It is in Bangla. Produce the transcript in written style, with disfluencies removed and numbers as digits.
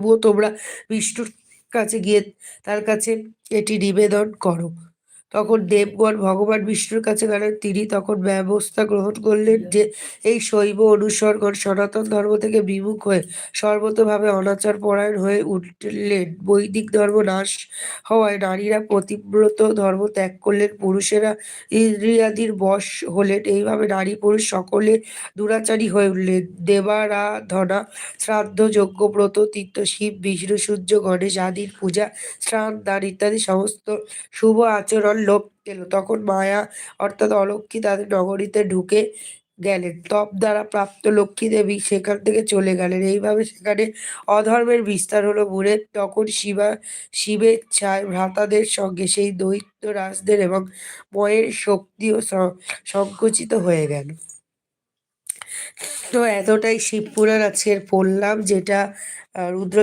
তবুও তোমরা বিষ্ণুর কাছে গিয়ে তার কাছে এটি নিবেদন করো। তখন দেবগণ ভগবান বিষ্ণুর কাছে গেলেন। তিনি তখন ব্যবস্থা গ্রহণ করলেন যে এই শৈব অনুসরগণ সনাতন ধর্ম থেকে বিমুখ হয়ে সর্বতভাবে অনাচার পরায়ণ হয়ে উঠলেন। বৈদিক ধর্ম নাশ হওয়ায় নারীরা পতিব্রত ধর্ম ত্যাগ করলেন, পুরুষেরা ইন্দ্রিয়াদির বশ হলেন। এইভাবে নারী পুরুষ সকলে দুরাচারী হয়ে উঠলেন। দেবারাধনা, শ্রাদ্ধ, যজ্ঞ, ব্রত, তীর্থ, শিব, বিষ্ণু, সূর্য, গণেশ আদির পূজা, স্নান, দান ইত্যাদি সমস্ত শুভ আচরণ লোপ পেল। তখন মায়া অর্থাৎ অলক্ষ্মী তাদের নগরীতে ঢুকে গেলেন। তপ দ্বারা প্রাপ্ত লক্ষ্মী দেবী সেখান থেকে চলে গেলেন। এইভাবে সেখানে অধর্মের বিস্তার হলো। মুরে তখন শিবের ছায় ভ্রাতাদের সঙ্গে সেই দৈত্য রাজদের এবং ময়ের শক্তিও সংকুচিত হয়ে গেল। তো এতটাই শিবপুরাণ আজকের পড়লাম, যেটা রুদ্র